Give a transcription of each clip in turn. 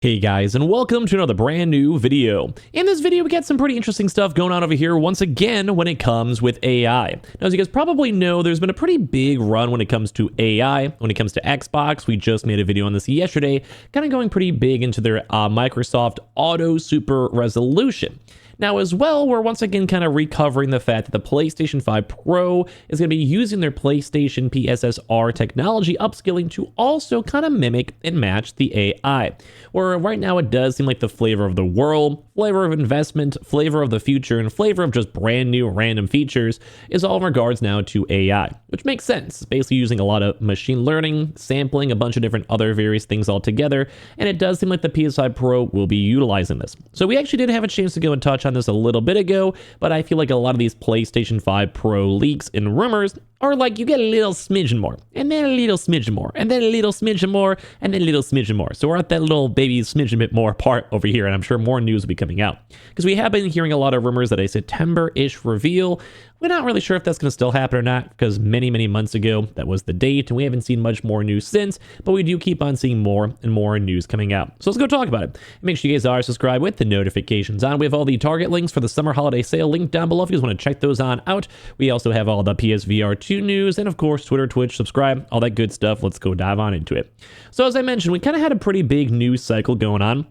Hey guys, and welcome to another brand new video. In this video, we got some pretty interesting stuff going on over here once again when it comes with AI. Now, as you guys probably know, there's been a pretty big run when it comes to AI. When it comes to Xbox, we just made a video on this yesterday, kind of going pretty big into their Microsoft Auto Super Resolution. Now, as well, we're once again kind of recovering the fact that the PlayStation 5 Pro is going to be using their PlayStation PSSR technology upscaling to also kind of mimic and match the AI. Where right now it does seem like the flavor of the world, flavor of investment, flavor of the future, and flavor of just brand new random features is all in regards now to AI, which makes sense. It's basically using a lot of machine learning, sampling, a bunch of different other various things all together, and it does seem like the PS5 Pro will be utilizing this. So we actually did have a chance to go and touch on this a little bit ago, but I feel like a lot of these PlayStation 5 Pro leaks and rumors are like you get a little smidgen more, and then a little smidgen more, and then a little smidgen more, and then a little smidgen more. So we're at that little baby smidgen bit more part over here, and I'm sure more news will be coming out. Because we have been hearing a lot of rumors that a September-ish reveal. We're not really sure if that's going to still happen or not, because many months ago, that was the date, and we haven't seen much more news since, but we do keep on seeing more and more news coming out. So let's go talk about it. Make sure you guys are subscribed with the notifications on. We have all the Target links for the summer holiday sale linked down below if you guys want to check those on out. We also have all the PSVR 2 news, and of course, Twitter, Twitch, subscribe, all that good stuff. Let's go dive on into it. So as I mentioned, we kind of had a pretty big news cycle going on,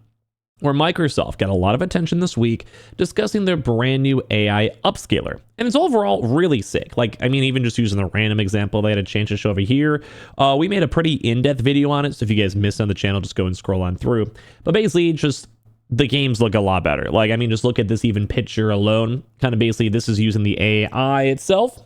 where Microsoft got a lot of attention this week discussing their brand new AI upscaler. And it's overall really sick. Like, I mean, even just using the random example they had a chance to show over here, we made a pretty in-depth video on it. So if you guys missed on the channel, just go and scroll on through. But basically, just the games look a lot better. Like, I mean, just look at this even picture alone. Kind of basically, this is using the AI itself.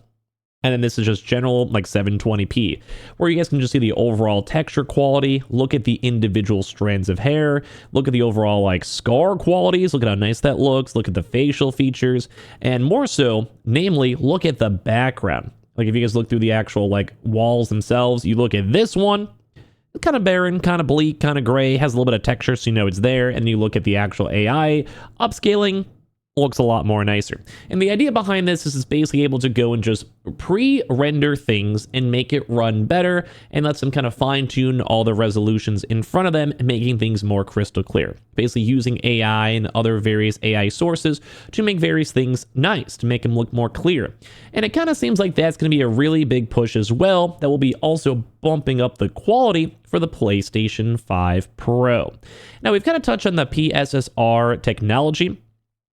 And then this is just general like 720p, where you guys can just see the overall texture quality, look at the individual strands of hair, look at the overall like scar qualities, look at how nice that looks, look at the facial features, and more so, namely, look at the background. Like if you guys look through the actual like walls themselves, you look at this one, it's kind of barren, kind of bleak, kind of gray, has a little bit of texture so you know it's there, and you look at the actual AI upscaling, looks a lot more nicer. And the idea behind this is it's basically able to go and just pre-render things and make it run better and lets them kind of fine-tune all the resolutions in front of them and making things more crystal clear. Basically using AI and other various AI sources to make various things nice, to make them look more clear. And it kind of seems like that's going to be a really big push as well that will be also bumping up the quality for the PlayStation 5 Pro. Now we've kind of touched on the PSSR technology,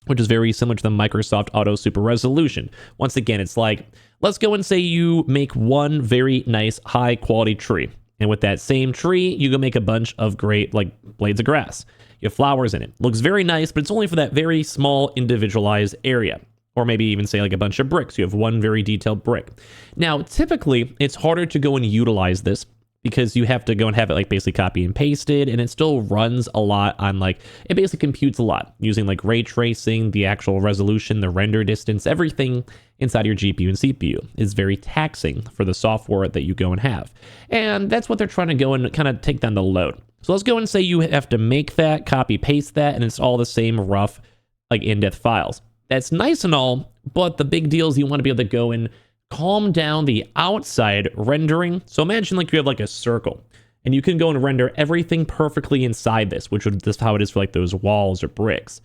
which is very similar to the Microsoft Auto Super Resolution. Once again, it's like, let's go and say you make one very nice high quality tree. And with that same tree, you go make a bunch of great like blades of grass. You have flowers in it. Looks very nice, but it's only for that very small individualized area. Or maybe even say like a bunch of bricks. You have one very detailed brick. Now, typically, it's harder to go and utilize this because you have to go and have it like basically copy and pasted, and it still runs a lot on like, it basically computes a lot using like ray tracing, the actual resolution, the render distance, everything inside your GPU and CPU is very taxing for the software that you go and have. And that's what they're trying to go and kind of take down the load. So let's go and say you have to make that, copy, paste that, and it's all the same rough, like in-depth files. That's nice and all, but the big deal is you want to be able to go and calm down the outside rendering. So imagine like you have like a circle and you can go and render everything perfectly inside this, which would just how it is for like those walls or bricks.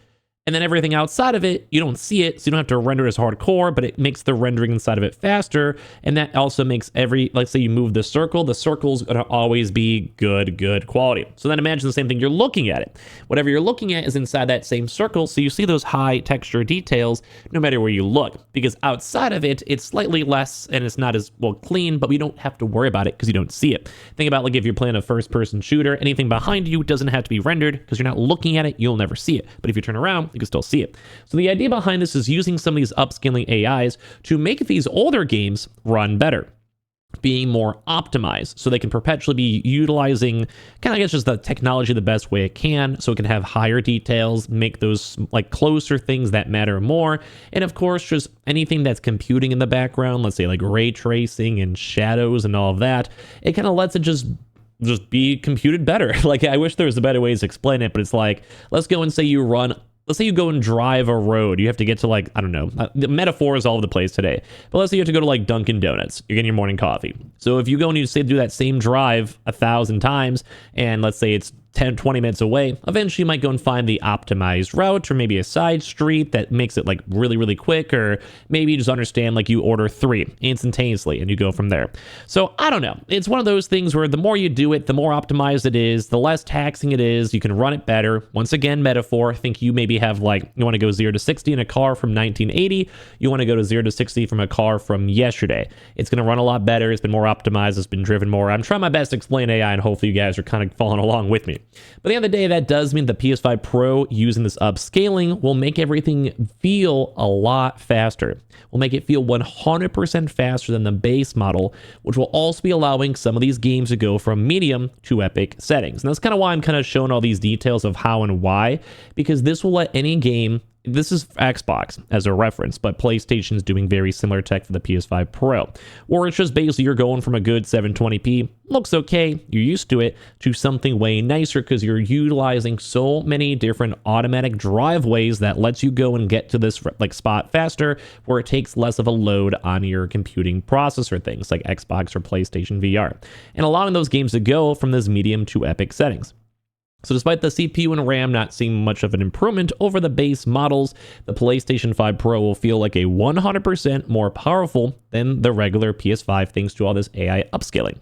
And then everything outside of it, you don't see it, so you don't have to render as hardcore, but it makes the rendering inside of it faster. And that also makes let's say you move the circle's gonna always be good quality. So then imagine the same thing, you're looking at it. Whatever you're looking at is inside that same circle, so you see those high texture details no matter where you look. Because outside of it, it's slightly less and it's not as well clean, but we don't have to worry about it because you don't see it. Think about like if you're playing a first-person shooter, anything behind you doesn't have to be rendered because you're not looking at it, you'll never see it. But if you turn around, you can still see it. So the idea behind this is using some of these upscaling AIs to make these older games run better, being more optimized, so they can perpetually be utilizing kind of, I guess, just the technology the best way it can, so it can have higher details, make those like closer things that matter more, and of course, just anything that's computing in the background, let's say like ray tracing and shadows and all of that, it kind of lets it just be computed better. Like, I wish there was a better way to explain it, but it's like, let's go and say you run let's say you go and drive a road. You have to get to, like, I don't know, the metaphor is all over the place today. But let's say you have to go to like Dunkin' Donuts. You're getting your morning coffee. So if you go and you say do that same drive 1,000 times, and let's say it's 10, 20 minutes away. Eventually you might go and find the optimized route, or maybe a side street that makes it like really, really quick, or maybe you just understand like you order 3 instantaneously and you go from there. So I don't know. It's one of those things where the more you do it, the more optimized it is, the less taxing it is. You can run it better. Once again, metaphor, I think you maybe have like, you want to go 0 to 60 in a car from 1980. You want to go to 0 to 60 from a car from yesterday. It's going to run a lot better. It's been more optimized. It's been driven more. I'm trying my best to explain AI, and hopefully you guys are kind of following along with me. But at the end of the day, that does mean the PS5 Pro using this upscaling will make everything feel a lot faster. Will make it feel 100% faster than the base model, which will also be allowing some of these games to go from medium to epic settings. And that's kind of why I'm kind of showing all these details of how and why, because this will let any game, this is Xbox as a reference, but PlayStation is doing very similar tech for the PS5 Pro, or it's just basically you're going from a good 720p, looks okay, you're used to it, to something way nicer because you're utilizing so many different automatic driveways that lets you go and get to this like spot faster, where it takes less of a load on your computing processor, things like Xbox or PlayStation VR, and allowing those games to go from this medium to epic settings. So despite the CPU and RAM not seeing much of an improvement over the base models, the PlayStation 5 Pro will feel like a 100% more powerful than the regular PS5 thanks to all this AI upscaling.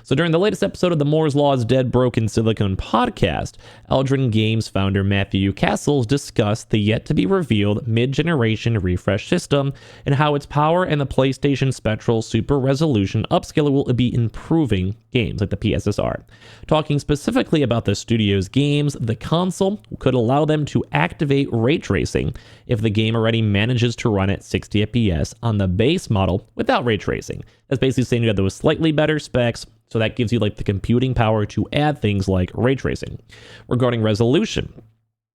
So during the latest episode of the Moore's Law is Dead Broken Silicon podcast, Eldrin Games founder Matthew Castles discussed the yet-to-be-revealed mid-generation refresh system and how its power and the PlayStation Spectral Super Resolution upscaler will be improving games like the PSSR. Talking specifically about the studio's games, the console could allow them to activate ray tracing if the game already manages to run at 60 FPS on the base model without ray tracing. That's basically saying you have those slightly better specs, so that gives you like the computing power to add things like ray tracing. Regarding resolution,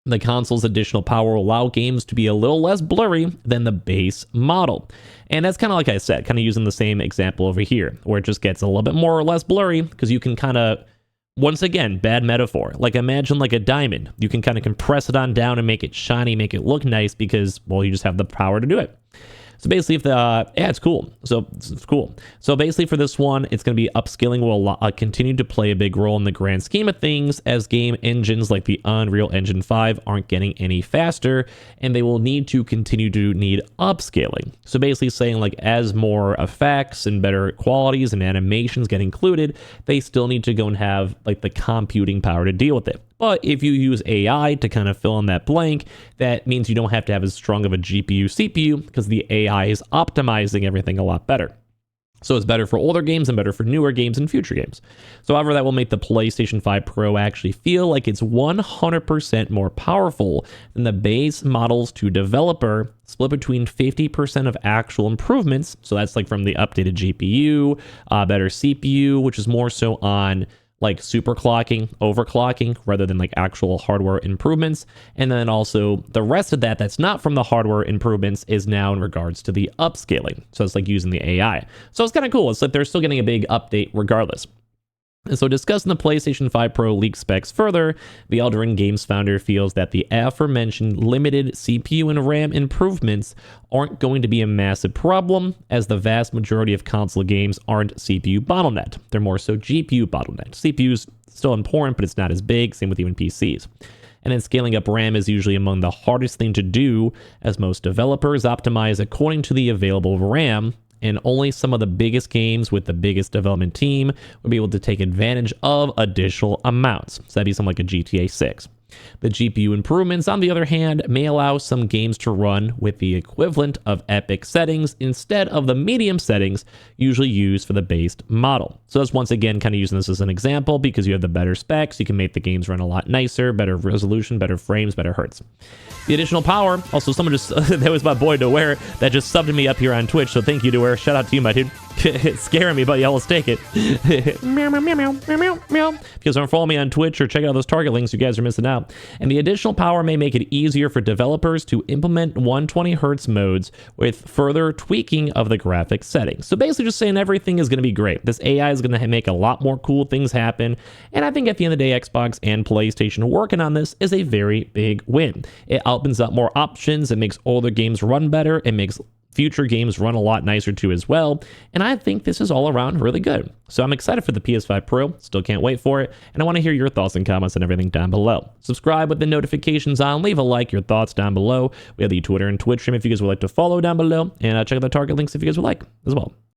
the console's additional power will allow games to be a little less blurry than the base model. And that's kind of like I said, kind of using the same example over here, where it just gets a little bit more or less blurry because you can kind of, once again, bad metaphor. Like imagine like a diamond. You can kind of compress it on down and make it shiny, make it look nice because, well, you just have the power to do it. So basically, if the it's cool. So it's cool. So basically, for this one, it's going to be upscaling will continue to play a big role in the grand scheme of things, as game engines like the Unreal Engine 5 aren't getting any faster, and they will need to continue to need upscaling. So basically, saying like as more effects and better qualities and animations get included, they still need to go and have like the computing power to deal with it. But if you use AI to kind of fill in that blank, that means you don't have to have as strong of a GPU, CPU, because the AI is optimizing everything a lot better. So it's better for older games and better for newer games and future games. So however, that will make the PlayStation 5 Pro actually feel like it's 100% more powerful than the base models to developer, split between 50% of actual improvements. So that's like from the updated GPU, better CPU, which is more so on like super clocking, overclocking, rather than like actual hardware improvements. And then also the rest of that that's not from the hardware improvements is now in regards to the upscaling. So it's like using the AI. So it's kind of cool. It's like they're still getting a big update regardless. And so discussing the PlayStation 5 Pro leak specs further, the Eldrin Games founder feels that the aforementioned limited CPU and RAM improvements aren't going to be a massive problem, as the vast majority of console games aren't CPU bottlenecked. They're more so GPU bottlenecked. CPU's still important, but it's not as big, same with even PCs. And then scaling up RAM is usually among the hardest thing to do, as most developers optimize according to the available RAM, and only some of the biggest games with the biggest development team will be able to take advantage of additional amounts. So that'd be something like a GTA 6. The GPU improvements, on the other hand, may allow some games to run with the equivalent of epic settings instead of the medium settings usually used for the base model. So that's once again kind of using this as an example because you have the better specs, you can make the games run a lot nicer, better resolution, better frames, better hertz. The additional power, also someone just, that was my boy Deware that just subbed me up here on Twitch, so thank you Deware, shout out to you my dude. It's scaring me, but yeah, let's take it. Meow, meow, meow, meow, meow, meow, meow. If you guys don't follow me on Twitch or check out those target links, you guys are missing out. And the additional power may make it easier for developers to implement 120 Hz modes with further tweaking of the graphics settings. So basically just saying everything is going to be great. This AI is going to make a lot more cool things happen. And I think at the end of the day, Xbox and PlayStation working on this is a very big win. It opens up more options. It makes older games run better. It makes future games run a lot nicer too as well. And I think this is all around really good. So I'm excited for the PS5 Pro, still can't wait for it. And I want to hear your thoughts and comments and everything down below. Subscribe with the notifications on, leave a like, your thoughts down below. We have the Twitter and Twitch stream if you guys would like to follow down below. And check out the Target links if you guys would like as well.